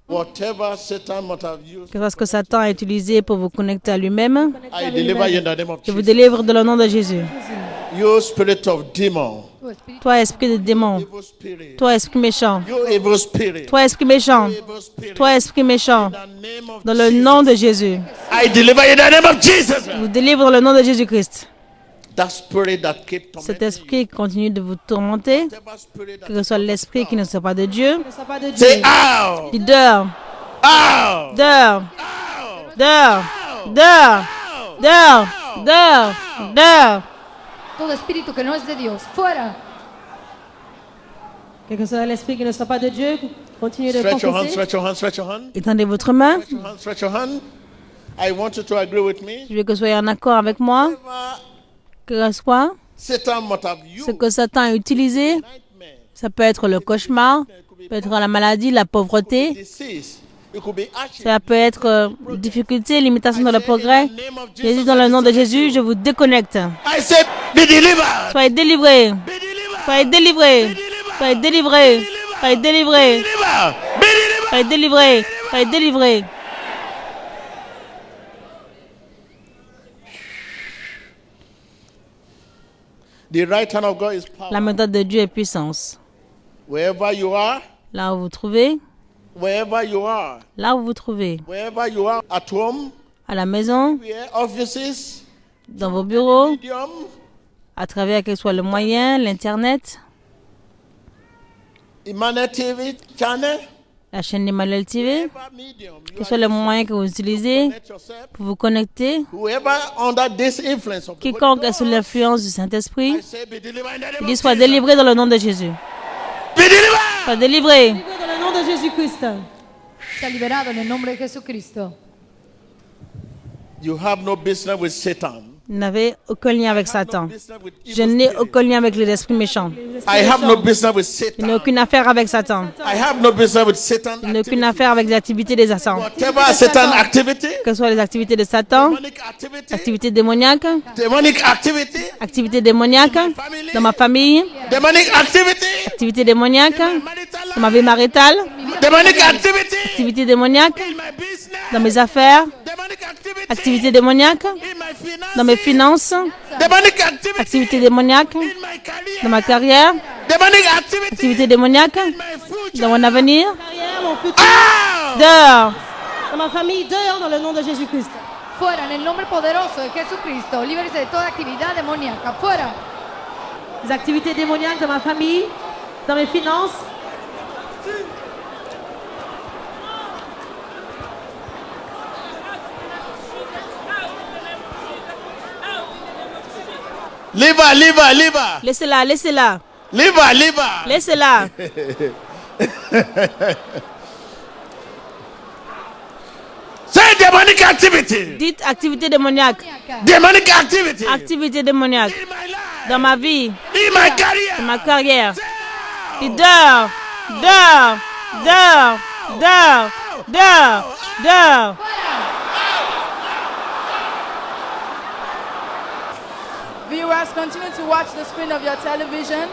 Whatever Satan might have used, Que ce que Satan a utilisé pour vous connecter à lui-même, I deliver you in the name of je vous Jesus. délivre dans le nom de Jésus. You spirit of demon, Toi, esprit de démon. evil spirit, Toi, esprit méchant. you evil spirit, Toi, esprit méchant. evil spirit. Toi, esprit méchant. In the name of Dans le Jesus, nom de Jésus. I deliver you in the name of Jesus. Je vous délivre dans le nom de Jésus-Christ. That spirit that kept Cet tormenting you, esprit qui continue de vous tourmenter, whatever spirit that que ce soit l'esprit qui ne soit pas de Dieu, say out, il dehors, out, dehors, dehors, dehors, dehors, dehors, dehors. Todo espíritu que no es de Dios, fuera. Quel que soit l'esprit qui ne soit pas de Dieu, continuez de stretch your hand, confesser. stretch your hand, stretch your hand, Étendez votre main. stretch your hand, stretch your hand. I want you to agree with me. Je veux que vous soyez en accord avec moi. Whatever Que ce soit Satan might have ce used, que Satan a utilisé, nightmare, ça peut être le cauchemar, ça peut être la maladie, la pauvreté, disease, it could be ashes. ça peut être difficulté, limitation dans le progrès. Jésus, dans le nom de Jésus, je vous déconnecte. I said, be delivered. Soyez délivrés. Be delivered. Soyez délivrés. Soyez délivrés. Soyez délivrés. Deliver. Be delivered. Soyez délivrés. Soyez délivrés. The right hand of God is power. La méthode de Dieu est puissance. Wherever you are, Là où vous vous trouvez, wherever you are, là où vous vous trouvez, wherever you are, at home, à la maison, where offices, dans vos bureaux, medium, à travers quel soit le moyen, l'Internet, Emmanuel TV channel, la chaîne Emmanuel TV, whatever medium, you quel soit le moyen que vous utilisez connect yourself. pour vous connecter, Whoever under this influence of the Holy quiconque est sous Ghost, l'influence du Saint-Esprit, I say, be delivered in the name il dit of soit Jesus. délivré dans le nom de Jésus. Be delivered. Soit délivré. Libre dans le nom de Jésus-Christ. Sea liberado en el nombre de Jesucristo. You have no business with Satan. Vous n'avez aucun lien avec No Satan. business with Je evil n'ai spirit. aucun lien avec les esprits méchants. I have no business with Je n'ai Satan. aucune affaire avec Satan. I have no business with Satan. Je n'ai aucune affaire avec les activités des Satan. Whatever Satan activity, Que ce soit les activités de Satan, demonic activity, activités démoniaques, demonic activity, activités démoniaques dans ma famille, demonic activity, activités démoniaques marital dans ma vie maritale, life, demonic activity activités démoniaques in my business, dans mes affaires, demonic activity activités démoniaques in my finances, dans mes finances, demonic activity activités démoniaques in my career, dans ma carrière, demonic activity activités démoniaques in my future. dans mon avenir. Carrière, mon futur, Out! Dehors, dans ma famille, dehors dans le nom de Jésus-Christ. Fuera en el nombre poderoso de Jesucristo. Líbrese de toda actividad demoníaca. Fuera. Les activités démoniaques dans ma famille, dans mes finances. Leave her, leave her, leave her, laissez-la, laissez-la, leave her, leave her. laissez-la. Say demonic activity, Dites activité démoniaque, demonic activity activité démoniaque in my life, dans ma vie, in my career. dans ma carrière. Dites dehors, dehors, dehors, dehors, dehors, dehors. Viewers, continue to watch the screen of your television.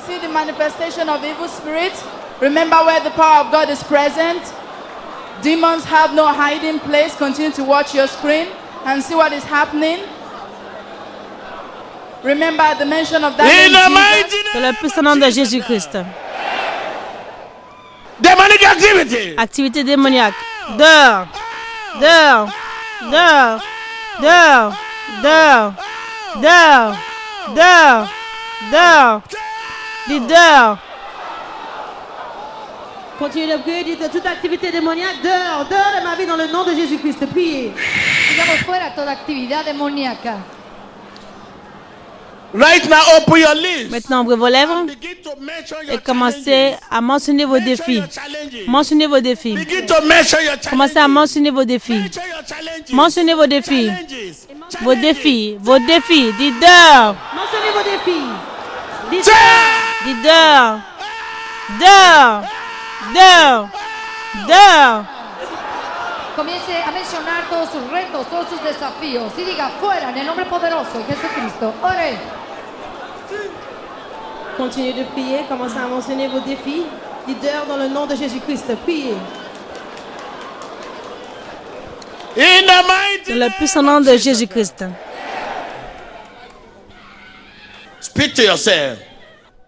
See the manifestation of evil spirits. Remember where the power of God is present. Demons have no hiding place. Continue to watch your screen and see what is happening. Remember at the mention of that In the name, mighty Jesus, Dans name le puissant nom de Jésus-Christ. demonic activity. Activité démoniaque. Dehors, dehors, dehors, dehors, dehors, dehors, dehors, dehors. Dites dehors. Continuez de prier, dites toute activité démoniaque, dehors, dehors de ma vie dans le nom de Jésus-Christ. Priez. Digamos fuera toda actividad demoníaca. Right now, open your lips. Maintenant, ouvrez vos lèvres Begin to mention your et commencez à mentionner vos Mention défis. your challenges. Mentionnez vos défis. Begin to mention your Commencez à challenges. mentionner vos défis. Mention your challenges. Mentionnez vos défis. Challenges. Vos défis. Vos défis. Dites dehors. Mentionnez vos défis. Dites Say, Dites dehors. Dehors. Dehors. Dehors. Comience a mencionar todos sus retos, todos sus desafíos. Y diga fuera en el nombre poderoso de Jesucristo. Ore. Continuez de prier, commencez à mentionner vos défis. Dites dehors dans le nom de Jésus-Christ. Priez. In the mighty Dans le puissant nom de Jésus-Christ. Speak to yourself.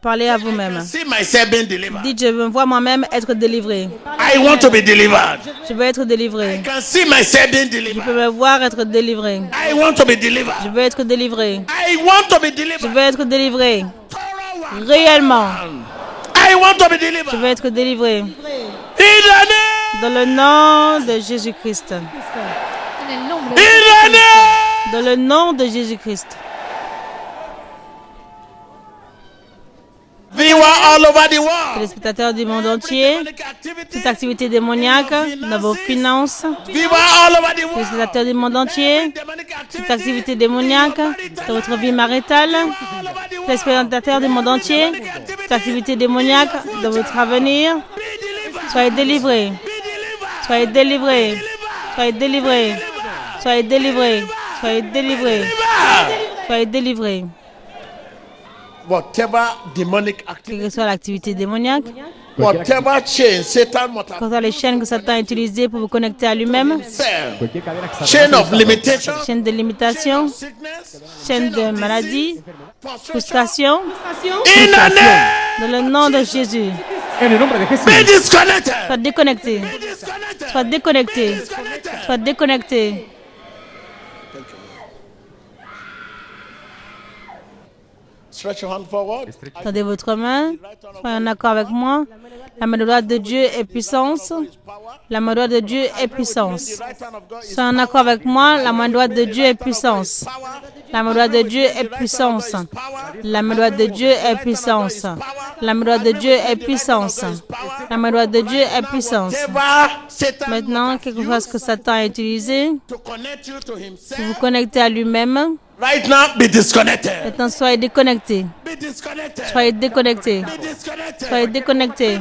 Parlez à vous-même. See myself being delivered. Dites, je me vois moi-même être délivré. I want to be delivered. Je veux être délivré. I can see myself being Je delivered. peux me voir être délivré. I want to be Je delivered. veux être délivré. I want to be Je delivered. veux être délivré. Thorough one. Réellement. I want to be Je delivered. veux être délivré. In the name. Dans le nom de Jésus-Christ. En el nombre de In the Jesucristo. name. Dans le nom de Jésus-Christ. Viewers all over the world. Téléspectateurs du monde entier, toute activité démoniaque dans vos finances, Viewers all over the world. téléspectateurs du monde entier, toute activité démoniaque dans votre vie maritale, téléspectateurs du monde entier, toute activité démoniaque dans votre avenir, soyez délivrés, soyez délivrés, soyez délivrés, soyez délivrés, soyez délivrés, soyez délivrés. Whatever demonic Quelle activity, que soit l'activité démoniaque, whatever chain Satan must quant à les chaînes que Satan a utilisées pour vous connecter à lui-même, have, chain of limitation, chaîne de limitation, sickness, chaîne de maladie, frustration, in the name, dans le nom de Jésus, En el nombre de Jesús. be disconnected. sois déconnecté, Disconnected. sois déconnecté, Disconnected. sois déconnecté. Stretch your hand forward. Tendez votre main, soyez en accord avec moi. La main droite de Dieu est puissance. La main droite de Dieu est puissance. Soyez en accord avec moi. La main droite de Dieu est puissance. La main droite de Dieu est puissance. La main droite de Dieu est puissance. La main droite de Dieu est puissance. La main droite de Dieu est puissance. Whatever Satan Maintenant, quelque chose que Satan a utilisé to connect you to pour vous himself, connecter à lui-même. right now, be disconnected. Maintenant, soyez déconnectés. Be disconnected. Soyez déconnectés. Be disconnected. Soyez déconnectés.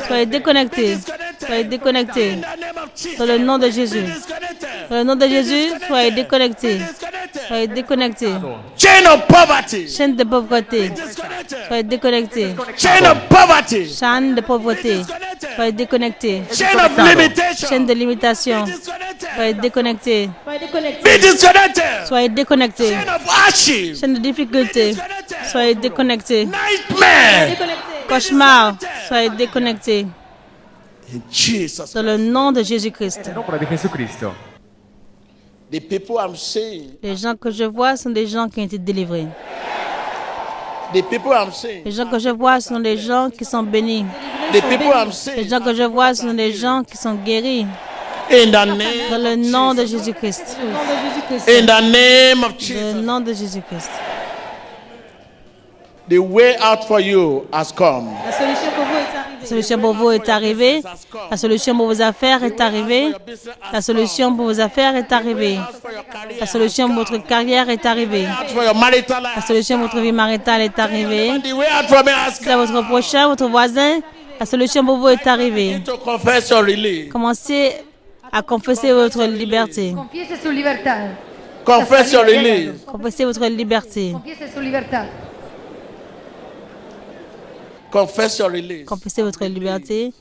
Soyez déconnectés. Soyez déconnectés. In the name of Jesus. Dans le nom de Jésus. Disconnected. Dans le nom de Jésus, soyez déconnectés. Disconnected. Soyez déconnectés. Chain of poverty. Chaîne de pauvreté. Disconnected. Soyez déconnectés. Chain of poverty. Chaîne de pauvreté. Disconnected. Soyez déconnectés. Chain of limitation. Chaîne de limitation. Disconnected. Soyez déconnectés. Soyez déconnectés. Be disconnected. Soyez déconnectés. Chain of hardship. Chaîne de difficulté. Soyez déconnectés. Nightmare. Déconnectés. Cauchemar. Soyez déconnectés. In Jesus. Dans le nom de Jésus-Christ. En el nombre de Jesucristo. The people I'm seeing. Les gens que je vois sont des gens qui ont été délivrés. The people I'm seeing. Les gens que je vois sont des gens qui sont bénis. The people I'm Les seeing. gens que je vois sont des gens qui sont guéris. In the Dans name. le nom de Jésus-Christ. Au nom de Jésus-Christ. In the name of Dans le Jesus. nom de Jésus-Christ. The way out for you has come. La solution pour vous est arrivée. La solution pour vous est arrivée. La solution pour vos affaires est arrivée. La solution pour vos affaires est arrivée. La solution pour votre carrière est arrivée. For your marital life. La solution pour votre vie maritale est arrivée. The way out for me has C'est à votre prochain, votre voisin. La solution pour vous est arrivée. to confess your release. Commencez à confesser votre liberté. Confiese su libertad. Confess your release. Confessez votre liberté. Confiese su libertad. Confess your release. Confessez votre liberté.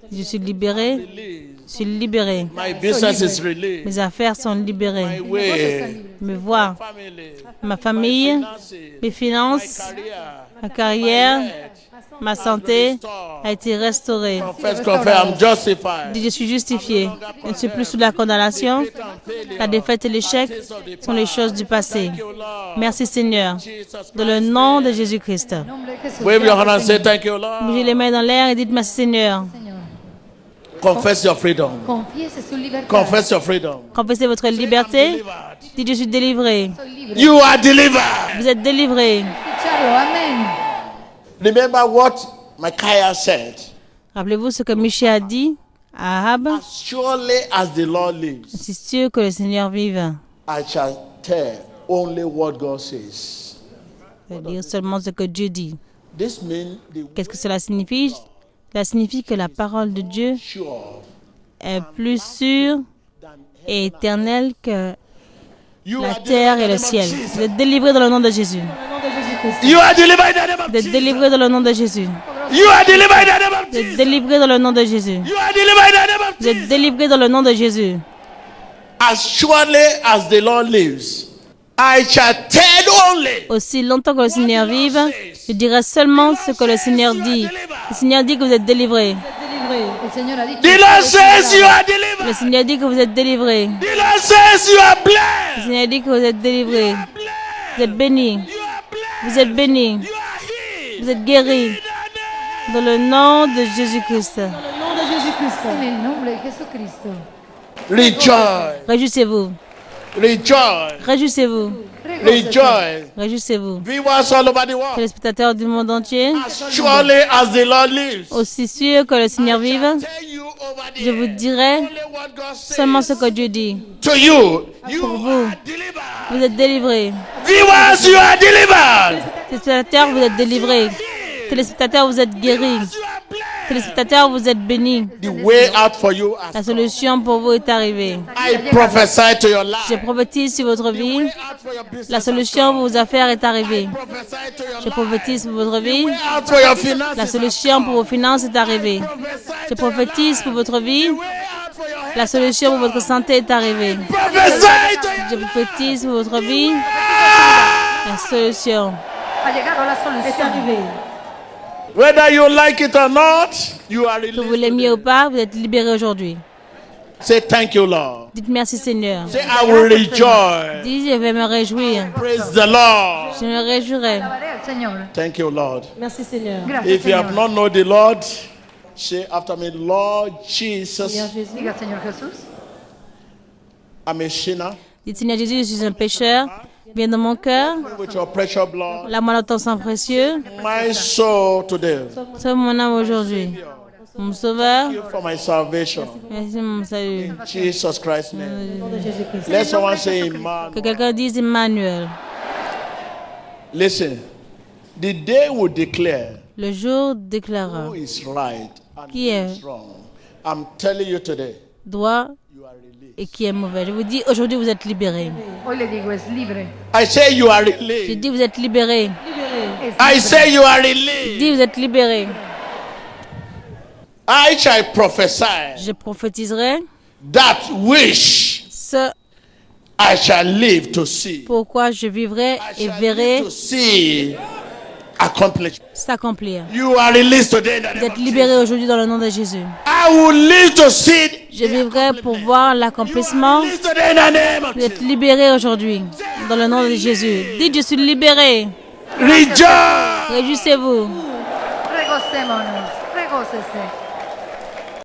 Je suis libéré. Je suis libéré. My business is released. Mes affaires sont libérées. My way. Mes voies, Family. ma famille, mes finances, Career. ma carrière, ma santé a été restaurée. Confess, confess. I'm justified. Dis, je suis justifié. Je ne suis plus sous la condamnation. La défaite et l'échec sont les choses du passé. Merci Seigneur. Dans le nom de Jésus-Christ. En nombre de Jesús. Wave your hand and Gracias, say Señor. thank you, Lord. Bougez les mains dans l'air et dites merci Seigneur. Señor. Confess your freedom. Confiese su libertad. Confess your freedom. Confessez votre liberté. Dites, je suis délivré. Soy libre. You are delivered. Vous êtes délivré. Escucharlo. Amén. Remember what Micaiah said. Rappelez-vous ce que Michée a dit à Ahab. Surely as the Lord lives, Je suis sûr que le Seigneur vive. I shall tell only what God says. Je vais dire seulement ce que Dieu dit. This means the Qu'est-ce que cela signifie? Cela signifie que la parole de Dieu sure. est plus sûre et éternelle que You la are terre delivered et in le the name of ciel. Jesus. Vous êtes délivrés dans le nom de Jésus. Au nom de Jésus-Christ. You are delivered in the name of Vous êtes Jesus. délivrés dans le nom de Jésus. You are delivered in the name of Vous êtes Jesus. délivrés dans le nom de Jésus. You are delivered in the name of Vous êtes Jesus. délivrés dans le nom de Jésus. as surely as the Lord lives, I shall tell only. Aussi longtemps que le Seigneur vive, je dirai seulement ce que le Seigneur dit. Le Seigneur dit que vous êtes délivrés. El Señor ha dicho The que Lord ustedes says you librados. are Le delivered. Seigneur dit que vous êtes délivrés. The Lord says you are Le blessed. Seigneur dit que vous êtes délivrés. Vous êtes bénis. You are blessed. Vous êtes bénis. You are healed. Vous êtes guéris. Dans le nom de Jésus-Christ. Au nom de Jésus-Christ. En el nombre de Jesucristo. Rejoice. Réjouissez-vous. Rejoice. Réjouissez-vous. Rejoice. Réjouissez-vous. Viewers all over the world. Téléspectateurs du monde entier, As surely as the Lord lives, aussi sûr que le Seigneur vive, tell you over the je vous dirai only what God seulement ce says que Dieu dit. to you. You Pour vous. are delivered. Vous êtes délivrés. Viewers, you are delivered. Téléspectateurs, vous êtes délivrés. Téléspectateurs, vous êtes guéris. You are blessed. Téléspectateurs, vous êtes bénis. The way out for you has La come. solution pour vous est arrivée. I prophesy to your life. Je prophétise sur votre vie. Way out for your business. La solution pour vos affaires est arrivée. Prophesy to your Je life. prophétise pour votre vie. Way out for your finances. La solution pour vos finances est arrivée. Prophesy Je to your prophétise life. pour votre vie. Way out for your health. La solution pour votre santé est arrivée. Prophesy to your Je prophétise pour votre vie. La solution. Ha llegado la Est solución. arrivé. Whether you like it or not, you are Que vous released. l'aimiez ou pas, vous êtes libérés aujourd'hui. Say thank you, Lord. Dites merci Seigneur. Say I will rejoice. Dites, je vais me réjouir. Praise the Lord. Je me réjouirai. Alabaré al Señor. Thank you, Lord. Merci Seigneur. Gracias, If you have Señor. not known the Lord, say after me, Lord Jesus, Seigneur Jésus. Diga, Señor Jesús. I'm a sinner. Dites Seigneur Jésus, je suis un pécheur. Viens dans mon cœur. With your precious blood, La moi de ton sang précieux. my soul today. Sauve mon âme aujourd'hui. Mon sauveur. Thank you for my salvation. Merci mon salut. In Jesus Christ's name. Au nom de Jésus-Christ. Let someone say Que Amen. quelqu'un dise Emmanuel. Listen, the day will declare Le jour déclarera who is right and Qui who est is wrong. I'm telling you today, droit you are released. et qui est mauvais. Je vous dis, aujourd'hui vous êtes libérés. Hoy le digo, es libre. I say you are J'ai released. dit, vous êtes libérés. Es I libre. say you are J'ai released. dit, vous êtes libérés. I shall prophesy Je prophétiserai that which ce I shall live to see. pourquoi je vivrai I et shall verrai live to see accomplish. s'accomplir. You are released today. In the Vous name êtes of libérés aujourd'hui dans le nom de Jésus. I will live to see. Je vivrai pour voir You l'accomplissement. are released today in the name of Vous êtes Jesus. libérés aujourd'hui dans le nom de Jésus. Dites, je suis libéré. Rejoice. Réjouissez-vous. Regocémonos. Regócese.